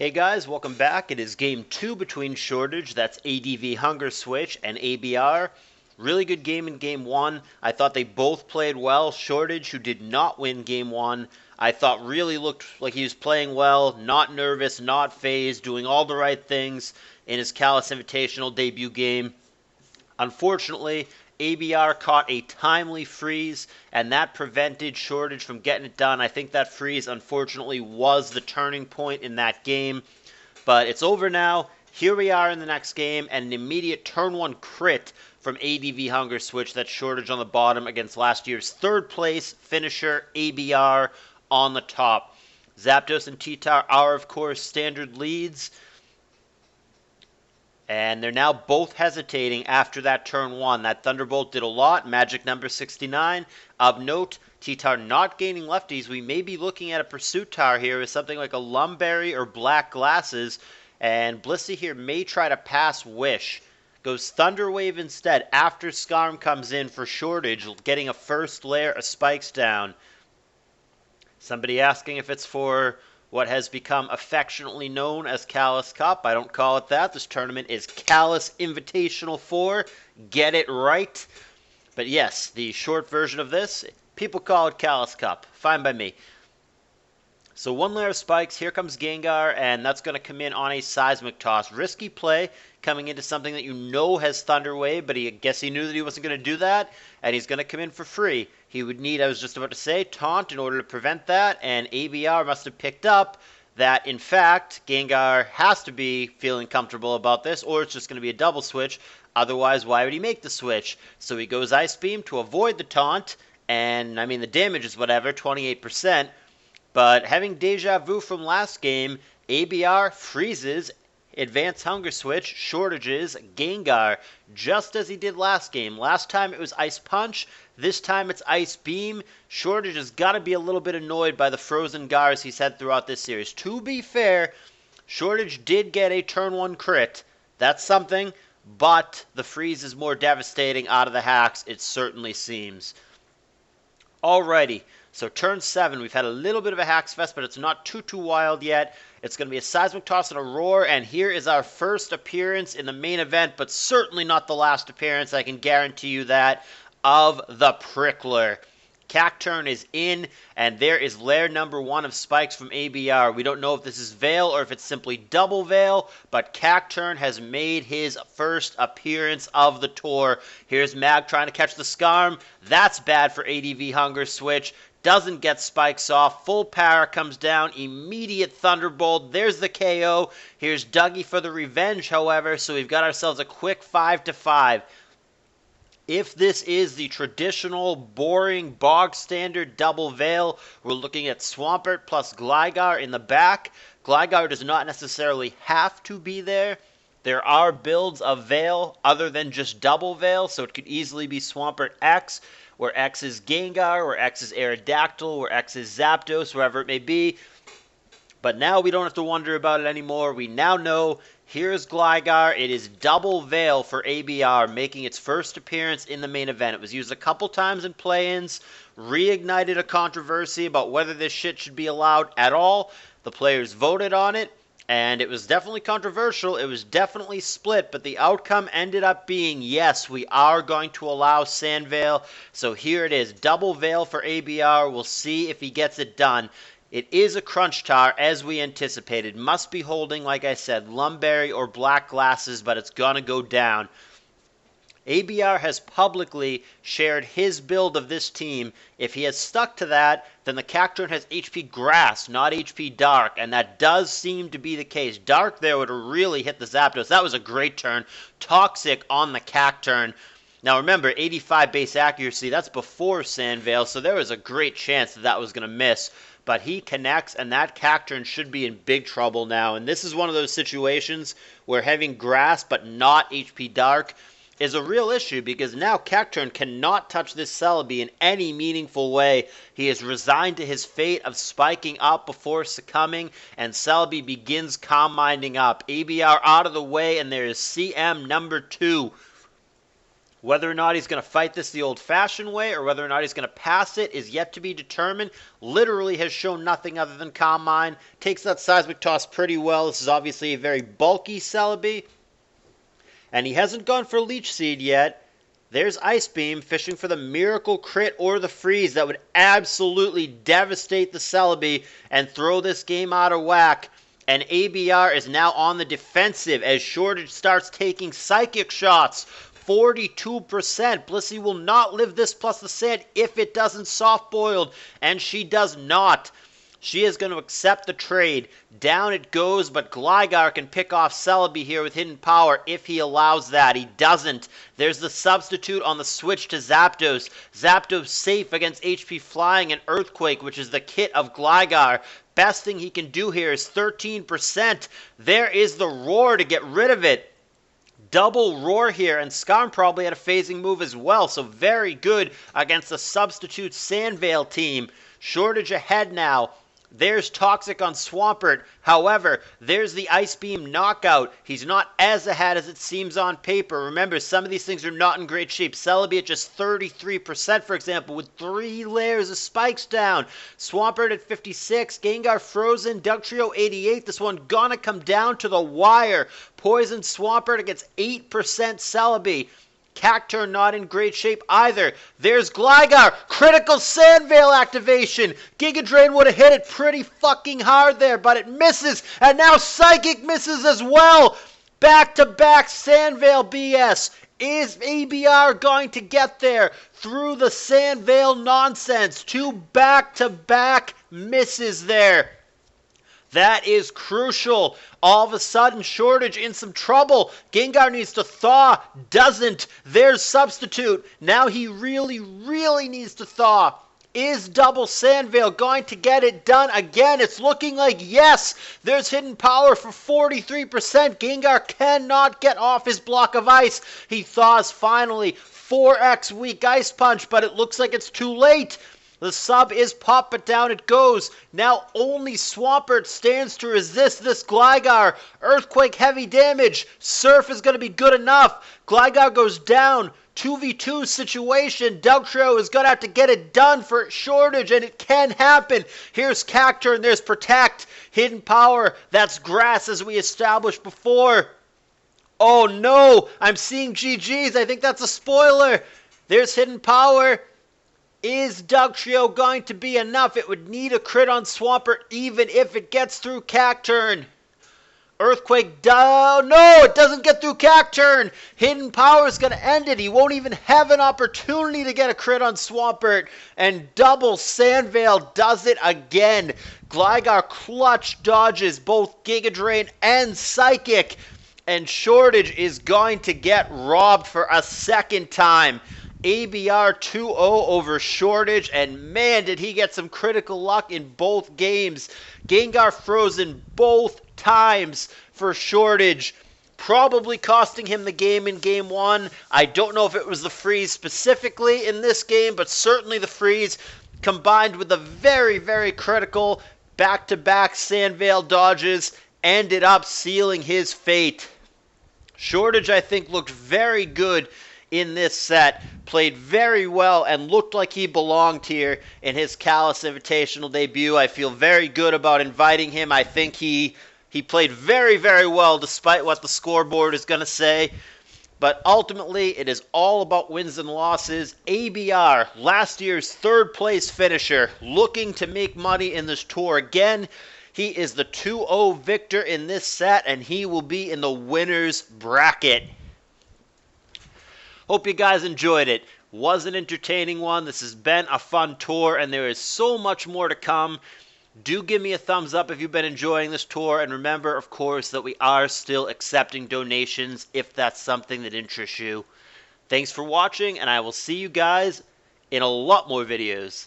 Hey guys, welcome back. It is game 2 between Shortage, that's ADV Hunger Switch, and ABR. Really good game in game 1. I thought they both played well. Shortage, who did not win game 1, I thought really looked like he was playing well, not nervous, not phased, doing all the right things in his CALLOUS Invitational debut game. Unfortunately, ABR caught a timely freeze, and that prevented Shortage from getting it done. I think that freeze, unfortunately, was the turning point in that game. But it's over now. Here we are in the next game, and an immediate turn 1 crit from ADV Hunger Switch. That's Shortage on the bottom against last year's third place finisher, ABR, on the top. Zapdos and T-Tar are, of course, standard leads. And they're now both hesitating after that turn 1. That Thunderbolt did a lot. Magic number 69. Of note, T-Tar not gaining lefties. We may be looking at a Pursuit Tar here with something like a Lumberry or Black Glasses. And Blissey here may try to pass Wish. Goes Thunder Wave instead after Scarm comes in for Shortage, getting a first layer of spikes down. Somebody asking if it's for what has become affectionately known as CALLOUS Cup. I don't call it that. This tournament is CALLOUS Invitational 4. Get it right. But yes, the short version of this, people call it CALLOUS Cup. Fine by me. So one layer of spikes. Here comes Gengar, and that's going to come in on a Seismic Toss. Risky play coming into something that you know has Thunder Wave, but I guess he knew that he wasn't going to do that, and he's going to come in for free. He would need, I was just about to say, Taunt in order to prevent that, and ABR must have picked up that, in fact, Gengar has to be feeling comfortable about this, or it's just going to be a double switch. Otherwise, why would he make the switch? So he goes Ice Beam to avoid the taunt, and, I mean, the damage is whatever, 28%. But having deja vu from last game, ABR freezes, Advanced Hunger Switch, Shortages, Gengar, just as he did last game. Last time it was Ice Punch, this time it's Ice Beam. Shortage has got to be a little bit annoyed by the frozen Gars he's had throughout this series. To be fair, Shortage did get a turn 1 crit. That's something, but the freeze is more devastating out of the hacks, it certainly seems. Alrighty. So turn 7, we've had a little bit of a Hacks Fest, but it's not too wild yet. It's going to be a Seismic Toss and a Roar, and here is our first appearance in the main event, but certainly not the last appearance, I can guarantee you that, of the Prickler. Cacturne is in, and there is layer number 1 of spikes from ABR. We don't know if this is Veil or if it's simply double Veil, but Cacturne has made his first appearance of the tour. Here's Mag trying to catch the Scarm. That's bad for ADV Hunger Switch. Doesn't get spikes off. Full power comes down. Immediate Thunderbolt. There's the KO. Here's Dougie for the revenge, however, so we've got ourselves a quick 5-5. If this is the traditional, boring, bog standard double Veil, we're looking at Swampert plus Gligar in the back. Gligar does not necessarily have to be there. There are builds of Veil other than just double Veil, so it could easily be Swampert X, where X is Gengar, where X is Aerodactyl, where X is Zapdos, wherever it may be. But now we don't have to wonder about it anymore. We now know here's Gligar. It is double Veil for ABR, making its first appearance in the main event. It was used a couple times in play-ins, reignited a controversy about whether this shit should be allowed at all. The players voted on it, and it was definitely controversial. It was definitely split, but the outcome ended up being, yes, we are going to allow Sand Veil. So here it is, double Veil for ABR. We'll see if he gets it done. It is a Crunch Tar, as we anticipated. Must be holding, like I said, Lumberry or Black Glasses, but it's going to go down. ABR has publicly shared his build of this team. If he has stuck to that, then the Cacturne has HP Grass, not HP Dark, and that does seem to be the case. Dark there would have really hit the Zapdos. That was a great turn. Toxic on the Cacturne. Now remember, 85 base accuracy, that's before Sand Veil, so there was a great chance that that was going to miss. But he connects, and that Cacturne should be in big trouble now. And this is one of those situations where having Grass but not HP Dark is a real issue, because now Cacturne cannot touch this Celebi in any meaningful way. He is resigned to his fate of spiking up before succumbing, and Celebi begins Calm Minding up. ABR out of the way, and there is CM number 2. Whether or not he's going to fight this the old-fashioned way or whether or not he's going to pass it is yet to be determined. Literally has shown nothing other than calm mind. Takes that seismic toss pretty well. This is obviously a very bulky Celebi. And he hasn't gone for Leech Seed yet. There's Ice Beam fishing for the Miracle Crit or the Freeze that would absolutely devastate the Celebi and throw this game out of whack. And ABR is now on the defensive as Shortage starts taking Psychic shots. 42%. Blissey will not live this plus the sand if it doesn't soft-boiled, and she does not. She is going to accept the trade. Down it goes, but Gligar can pick off Celebi here with Hidden Power if he allows that. He doesn't. There's the substitute on the switch to Zapdos. Zapdos safe against HP Flying and Earthquake, which is the kit of Gligar. Best thing he can do here is 13%. There is the Roar to get rid of it. Double Roar here, and Skarm probably had a phasing move as well, so very good against the substitute Sandvale team. Shortage ahead now. There's Toxic on Swampert. However, there's the Ice Beam knockout. He's not as ahead as it seems on paper. Remember, some of these things are not in great shape. Celebi at just 33%, for example, with 3 layers of spikes down. Swampert at 56, Gengar frozen, Dugtrio 88. This one gonna come down to the wire. Poison Swampert against 8% Celebi. Cacturne not in great shape either. There's Gligar. Critical Sandvale activation. Giga Drain would have hit it pretty fucking hard there, but it misses. And now Psychic misses as well. Back-to-back Sandvale BS. Is ABR going to get there through the Sandvale nonsense? 2 back-to-back misses there. That is crucial. All of a sudden, Shortage in some trouble. Gengar needs to thaw. Doesn't. There's Substitute. Now he really, really needs to thaw. Is Double Sandvale going to get it done again? It's looking like yes. There's Hidden Power for 43%. Gengar cannot get off his block of ice. He thaws finally. 4x weak Ice Punch, but it looks like it's too late. The sub is popped, but down it goes. Now only Swampert stands to resist this Gligar. Earthquake heavy damage. Surf is going to be good enough. Gligar goes down. 2v2 situation. Dugtrio is going to have to get it done for Shortage, and it can happen. Here's Cacturne. There's Protect. Hidden Power. That's Grass, as we established before. Oh no, I'm seeing GG's. I think that's a spoiler. There's Hidden Power. Is Dugtrio going to be enough? It would need a crit on Swampert even if it gets through Cacturne. Earthquake, no, it doesn't get through Cacturne. Hidden Power is going to end it. He won't even have an opportunity to get a crit on Swampert. And Double Sandvale does it again. Gligar clutch dodges both Giga Drain and Psychic. And Shortage is going to get robbed for a second time. ABR 2-0 over Shortage, and man, did he get some critical luck in both games. Gengar frozen both times for Shortage, probably costing him the game in Game 1. I don't know if it was the freeze specifically in this game, but certainly the freeze combined with the very, very critical back-to-back Sandvale dodges ended up sealing his fate. Shortage, I think, looked very good in this set, played very well and looked like he belonged here in his CALLOUS Invitational debut. I feel very good about inviting him. I think he played very, very well despite what the scoreboard is going to say. But ultimately, it is all about wins and losses. ABR, last year's third place finisher, looking to make money in this tour again. He is the 2-0 victor in this set, and he will be in the winner's bracket. Hope you guys enjoyed it. Was an entertaining one. This has been a fun tour, and there is so much more to come. Do give me a thumbs up if you've been enjoying this tour, and remember, of course, that we are still accepting donations if that's something that interests you. Thanks for watching, and I will see you guys in a lot more videos.